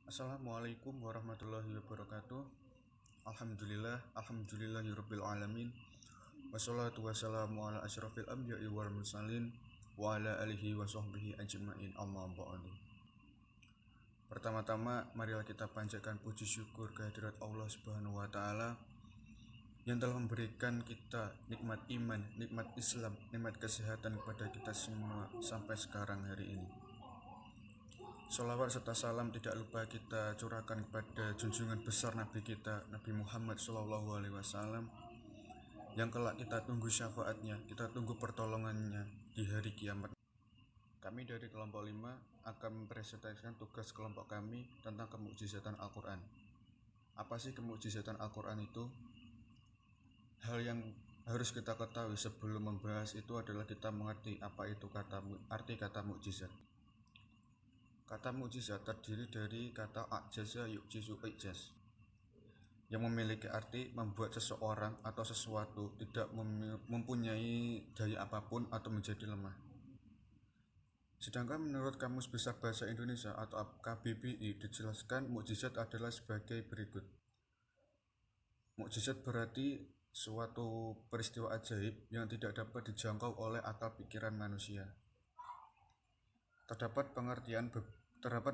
Assalamualaikum warahmatullahi wabarakatuh. Alhamdulillahirabbil alamin. Wassalatu wassalamu ala asyrafil anbiya'i wal mursalin wa ala alihi wa sahbihi ajmain, amma ba'du. Pertama-tama marilah kita panjatkan puji syukur kehadirat Allah Subhanahu wa taala yang telah memberikan kita nikmat iman, nikmat Islam, nikmat kesehatan kepada kita semua sampai sekarang hari ini. Sholawat serta salam tidak lupa kita curahkan kepada junjungan besar Nabi kita, Nabi Muhammad SAW, yang kelak kita tunggu syafaatnya, kita tunggu pertolongannya di hari kiamat. Kami dari kelompok 5 akan mempresentasikan tugas kelompok kami tentang kemukjizatan Al-Quran. Apa sih kemukjizatan Al-Quran itu? Hal yang harus kita ketahui sebelum membahas itu adalah kita mengerti apa itu arti kata mukjizat. Kata mukjizat terdiri dari kata a'jaza yu'jizu i'jaz, yang memiliki arti membuat seseorang atau sesuatu tidak mempunyai daya apapun atau menjadi lemah. Sedangkan menurut Kamus Besar Bahasa Indonesia atau KBBI dijelaskan mukjizat adalah sebagai berikut. Mukjizat berarti suatu peristiwa ajaib yang tidak dapat dijangkau oleh akal pikiran manusia. Terdapat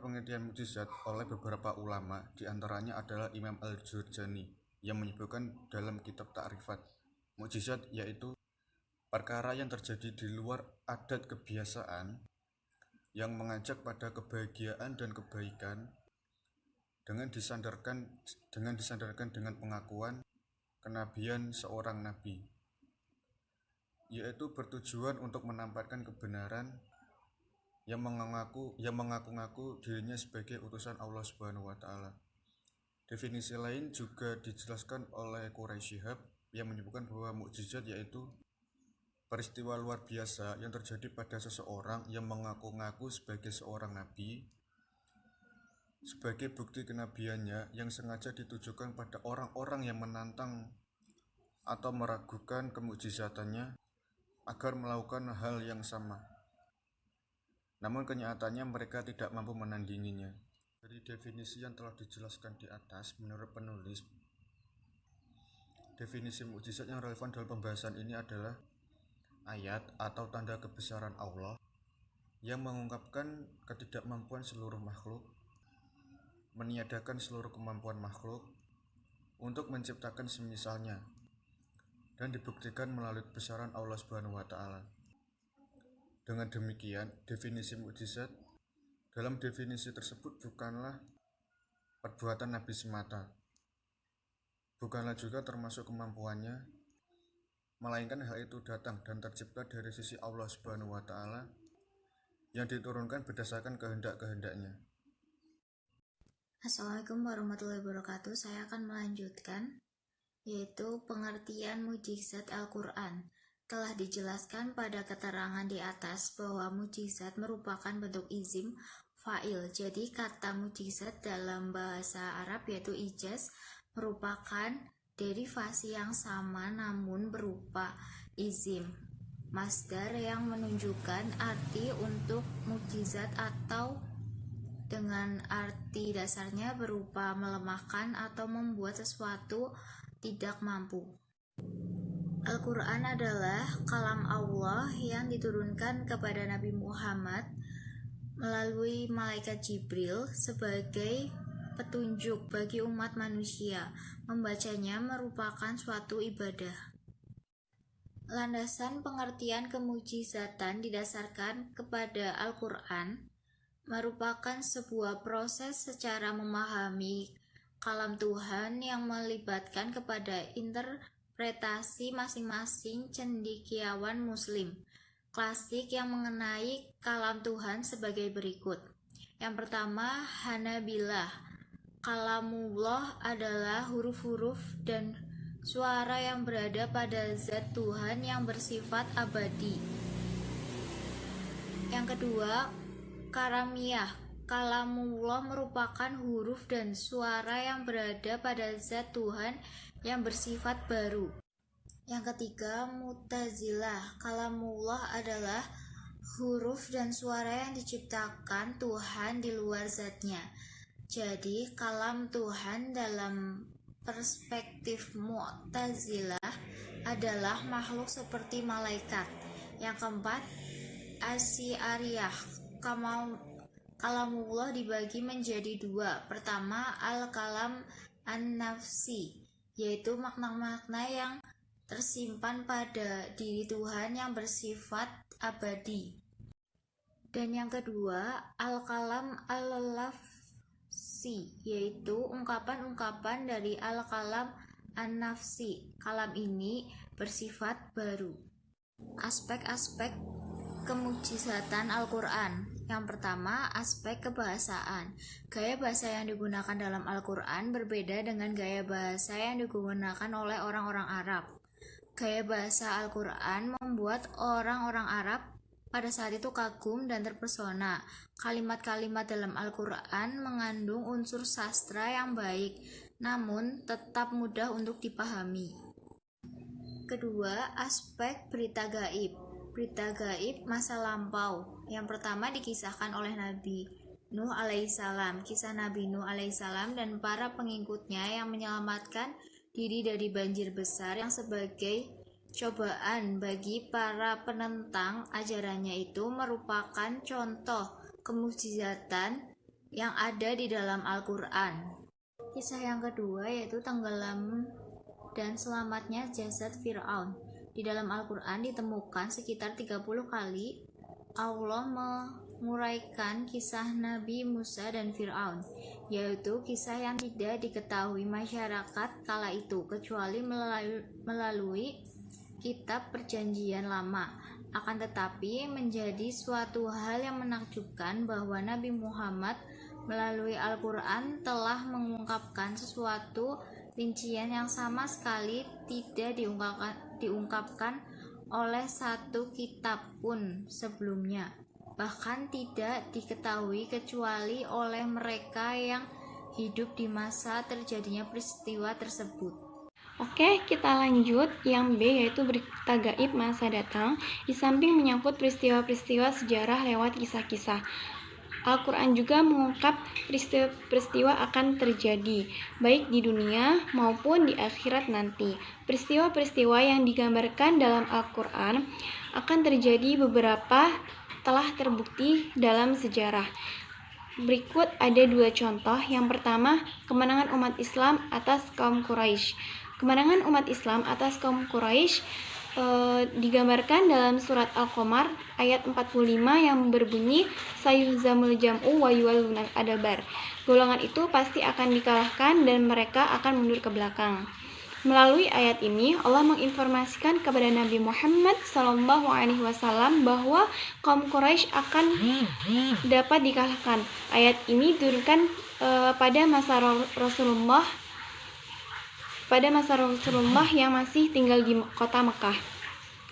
pengertian mukjizat oleh beberapa ulama, diantaranya adalah Imam Al-Jurjani yang menyebutkan dalam kitab Ta'rifat, mukjizat yaitu perkara yang terjadi di luar adat kebiasaan yang mengajak pada kebahagiaan dan kebaikan dengan disandarkan dengan pengakuan kenabian seorang nabi, yaitu bertujuan untuk menampakkan kebenaran yang mengaku-ngaku dirinya sebagai utusan Allah Subhanahu wa taala. Definisi lain juga dijelaskan oleh Quraisy Shihab yang menyebutkan bahwa mukjizat yaitu peristiwa luar biasa yang terjadi pada seseorang yang mengaku-ngaku sebagai seorang nabi sebagai bukti kenabiannya yang sengaja ditujukan pada orang-orang yang menantang atau meragukan kemukjizatannya agar melakukan hal yang sama. Namun kenyataannya mereka tidak mampu menandinginya. Dari definisi yang telah dijelaskan di atas, menurut penulis, definisi mukjizat yang relevan dalam pembahasan ini adalah ayat atau tanda kebesaran Allah yang mengungkapkan ketidakmampuan seluruh makhluk, meniadakan seluruh kemampuan makhluk untuk menciptakan semisalnya, dan dibuktikan melalui kebesaran Allah Subhanahu wa taala. Dengan demikian, definisi mukjizat dalam definisi tersebut bukanlah perbuatan Nabi semata, bukanlah juga termasuk kemampuannya, melainkan hal itu datang dan tercipta dari sisi Allah Subhanahu wa taala yang diturunkan berdasarkan kehendak-kehendaknya. Assalamualaikum warahmatullahi wabarakatuh. Saya akan melanjutkan, yaitu pengertian mukjizat Al-Quran. Telah dijelaskan pada keterangan di atas bahwa mukjizat merupakan bentuk isim fa'il. Jadi kata mukjizat dalam bahasa Arab yaitu ijaz merupakan derivasi yang sama namun berupa isim masdar yang menunjukkan arti untuk mukjizat atau dengan arti dasarnya berupa melemahkan atau membuat sesuatu tidak mampu. Al-Quran adalah kalam Allah yang diturunkan kepada Nabi Muhammad melalui malaikat Jibril sebagai petunjuk bagi umat manusia. Membacanya merupakan suatu ibadah. Landasan pengertian kemukjizatan didasarkan kepada Al-Quran merupakan sebuah proses secara memahami kalam Tuhan yang melibatkan kepada interpretasi masing-masing cendekiawan muslim klasik yang mengenai kalam Tuhan sebagai berikut. Yang pertama, Hanabilah. Kalamullah adalah huruf-huruf dan suara yang berada pada zat Tuhan yang bersifat abadi. Yang kedua, Karamiyah. Kalamullah merupakan huruf dan suara yang berada pada zat Tuhan yang bersifat baru. Yang ketiga, Mu'tazilah. Kalamullah adalah huruf dan suara yang diciptakan Tuhan di luar zatnya. Jadi, kalam Tuhan dalam perspektif Mu'tazilah adalah makhluk seperti malaikat. Yang keempat, Asy'ariyah. Kalamullah dibagi menjadi dua. Pertama, al-kalam an-nafsi, yaitu makna-makna yang tersimpan pada diri Tuhan yang bersifat abadi. Dan yang kedua, al-kalam al-lafzi, yaitu ungkapan-ungkapan dari al-kalam an-nafsi. Kalam ini bersifat baru. Aspek-aspek kemujizatan Al-Quran. Yang pertama, aspek kebahasaan. Gaya bahasa yang digunakan dalam Al-Quran berbeda dengan gaya bahasa yang digunakan oleh orang-orang Arab. Gaya bahasa Al-Quran membuat orang-orang Arab pada saat itu kagum dan terpesona. Kalimat-kalimat dalam Al-Quran mengandung unsur sastra yang baik, namun tetap mudah untuk dipahami. Kedua, aspek berita gaib. Berita gaib masa lampau. Yang pertama dikisahkan oleh Nabi Nuh alaihissalam. Kisah Nabi Nuh alaihissalam dan para pengikutnya yang menyelamatkan diri dari banjir besar yang sebagai cobaan bagi para penentang ajarannya itu merupakan contoh kemujizatan yang ada di dalam Al-Quran. Kisah yang kedua yaitu tenggelam dan selamatnya jasad Fir'aun. Di dalam Al-Quran ditemukan sekitar 30 kali Allah menguraikan kisah Nabi Musa dan Fir'aun, yaitu kisah yang tidak diketahui masyarakat kala itu kecuali melalui kitab perjanjian lama. Akan tetapi menjadi suatu hal yang menakjubkan bahwa Nabi Muhammad melalui Al-Quran telah mengungkapkan sesuatu rincian yang sama sekali tidak diungkapkan oleh satu kitab pun sebelumnya, bahkan tidak diketahui kecuali oleh mereka yang hidup di masa terjadinya peristiwa tersebut. Oke, kita lanjut yang B, yaitu berita gaib masa datang. Di samping menyangkut peristiwa-peristiwa sejarah lewat kisah-kisah, Al-Quran juga mengungkap peristiwa-peristiwa akan terjadi, baik di dunia maupun di akhirat nanti. Peristiwa-peristiwa yang digambarkan dalam Al-Quran akan terjadi beberapa telah terbukti dalam sejarah. Berikut ada dua contoh. Yang pertama, kemenangan umat Islam atas kaum Quraisy. Kemenangan umat Islam atas kaum Quraisy digambarkan dalam surat Al-Qamar ayat 45 yang berbunyi sayuhzamul jam'u wa yuwallunal adbar. Golongan itu pasti akan dikalahkan dan mereka akan mundur ke belakang. Melalui ayat ini Allah menginformasikan kepada Nabi Muhammad SAW bahwa kaum Quraisy akan dapat dikalahkan. Ayat ini diturunkan pada masa Rasulullah yang masih tinggal di kota Mekah.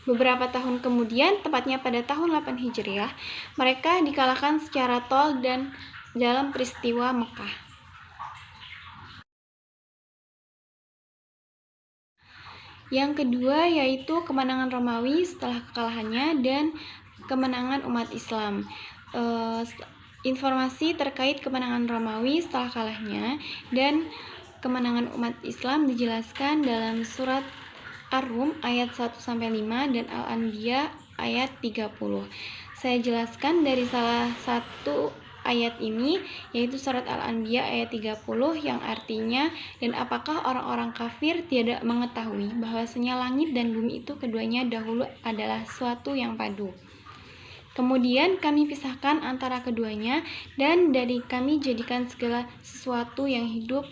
Beberapa tahun kemudian, tepatnya pada tahun 8 Hijriah, mereka dikalahkan secara tol dan dalam peristiwa Mekah. Yang kedua yaitu kemenangan Romawi setelah kekalahannya dan kemenangan umat Islam. Informasi terkait kemenangan Romawi setelah kalahnya dan kemenangan umat Islam dijelaskan dalam surat Ar-Rum ayat 1-5 dan Al-Anbiya ayat 30. Saya jelaskan dari salah satu ayat ini, yaitu surat Al-Anbiya ayat 30 yang artinya, dan apakah orang-orang kafir tidak mengetahui bahwasanya langit dan bumi itu keduanya dahulu adalah suatu yang padu. Kemudian kami pisahkan antara keduanya dan dari kami jadikan segala sesuatu yang hidup.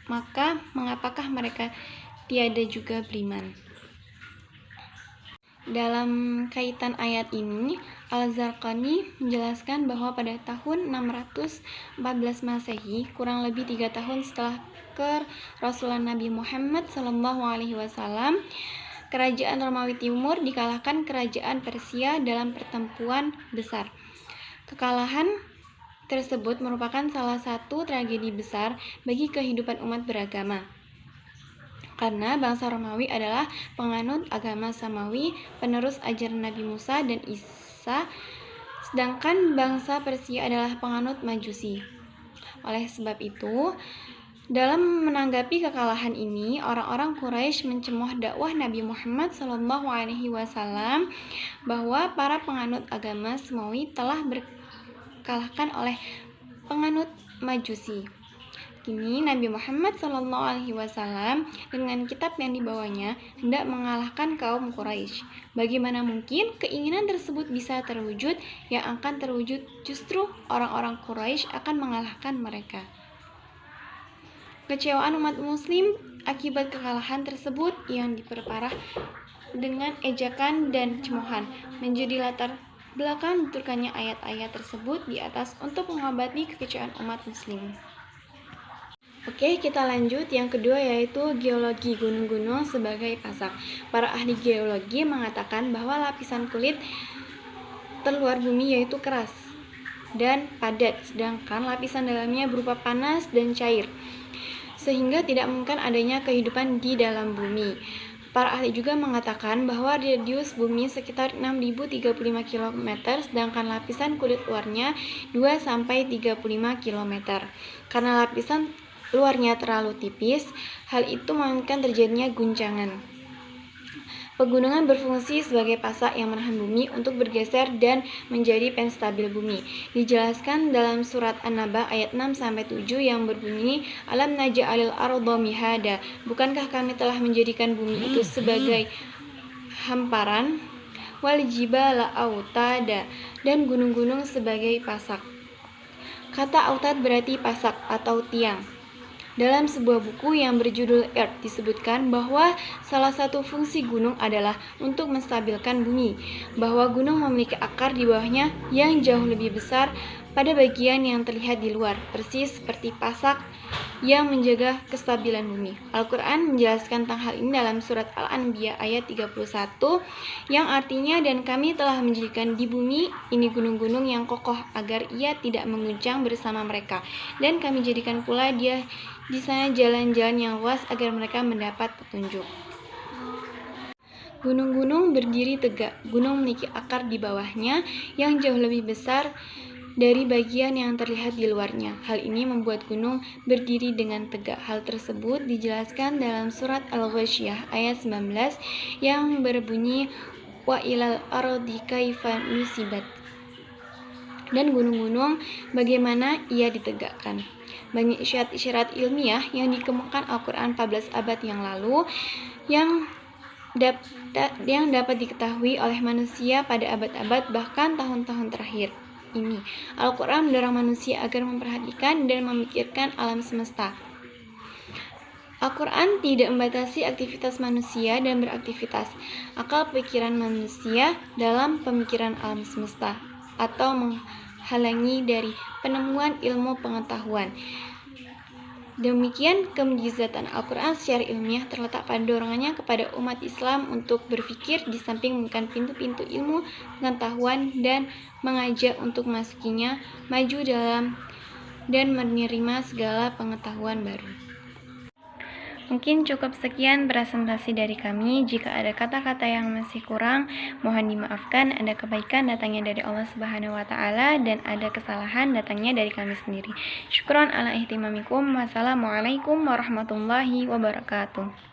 Maka mengapakah mereka tiada juga beriman? Dalam kaitan ayat ini, Al-Zarqani menjelaskan bahwa pada tahun 614 Masehi, kurang lebih 3 tahun setelah kerasulan Nabi Muhammad SAW, kerajaan Romawi Timur dikalahkan kerajaan Persia dalam pertempuran besar. Kekalahan tersebut merupakan salah satu tragedi besar bagi kehidupan umat beragama. Karena bangsa Romawi adalah penganut agama Samawi, penerus ajaran Nabi Musa dan Isa, sedangkan bangsa Persia adalah penganut Majusi. Oleh sebab itu, dalam menanggapi kekalahan ini, orang-orang Quraisy mencemooh dakwah Nabi Muhammad SAW bahwa para penganut agama Semawi telah berkalahkan oleh penganut Majusi. Kini Nabi Muhammad SAW dengan kitab yang dibawanya hendak mengalahkan kaum Quraisy. Bagaimana mungkin keinginan tersebut bisa terwujud? Yang akan terwujud justru orang-orang Quraisy akan mengalahkan mereka. Kecewaan umat muslim akibat kekalahan tersebut yang diperparah dengan ejakan dan cemoohan menjadi latar belakang diturunkannya ayat-ayat tersebut di atas untuk mengobati kekecewaan umat muslim. Oke, kita lanjut. Yang kedua yaitu geologi gunung-gunung sebagai pasak. Para ahli geologi mengatakan bahwa lapisan kulit terluar bumi yaitu keras dan padat, sedangkan lapisan dalamnya berupa panas dan cair, sehingga tidak mungkin adanya kehidupan di dalam bumi. Para ahli juga mengatakan bahwa radius bumi sekitar 6.035 km, sedangkan lapisan kulit luarnya 2-35 km. Karena lapisan luarnya terlalu tipis, hal itu memungkinkan terjadinya guncangan. Pegunungan berfungsi sebagai pasak yang menahan bumi untuk bergeser dan menjadi penstabil bumi. Dijelaskan dalam surat An-Naba ayat 6-7 yang berbunyi, Alam naj'alil arda mihada. Bukankah kami telah menjadikan bumi itu sebagai hamparan? Wal jibala autada, dan gunung-gunung sebagai pasak. Kata autad berarti pasak atau tiang. Dalam sebuah buku yang berjudul Earth disebutkan bahwa salah satu fungsi gunung adalah untuk menstabilkan bumi, bahwa gunung memiliki akar di bawahnya yang jauh lebih besar pada bagian yang terlihat di luar, persis seperti pasak yang menjaga kestabilan bumi. Al-Quran menjelaskan tentang hal ini dalam surat Al-Anbiya ayat 31 yang artinya, dan kami telah menjadikan di bumi ini gunung-gunung yang kokoh agar ia tidak mengguncang bersama mereka, dan kami jadikan pula dia di sana jalan-jalan yang luas agar mereka mendapat petunjuk. Gunung-gunung berdiri tegak. Gunung memiliki akar di bawahnya yang jauh lebih besar dari bagian yang terlihat di luarnya. Hal ini membuat gunung berdiri dengan tegak. Hal tersebut dijelaskan dalam surat Al-Ghasyiyah ayat 19 yang berbunyi wa ilal ardi kaifa nusibat. Dan gunung-gunung bagaimana ia ditegakkan. Banyak isyarat-isyarat ilmiah yang dikemukakan Al-Quran 14 abad yang lalu yang dapat diketahui oleh manusia pada abad-abad bahkan tahun-tahun terakhir ini. Al-Quran mendorong manusia agar memperhatikan dan memikirkan alam semesta. Al-Quran tidak membatasi aktivitas manusia dan beraktivitas akal pikiran manusia dalam pemikiran alam semesta atau menghalangi dari penemuan ilmu pengetahuan. Demikian, kemujizatan Al-Quran secara ilmiah terletak pada dorongannya kepada umat Islam untuk berpikir di samping membuka pintu-pintu ilmu pengetahuan dan mengajak untuk masukinya, maju dalam dan menerima segala pengetahuan baru. Mungkin cukup sekian presentasi dari kami. Jika ada kata-kata yang masih kurang, mohon dimaafkan. Ada kebaikan datangnya dari Allah Subhanahu wa Ta'ala, dan ada kesalahan datangnya dari kami sendiri. Syukron ala ihtimamikum. Wassalamualaikum warahmatullahi wabarakatuh.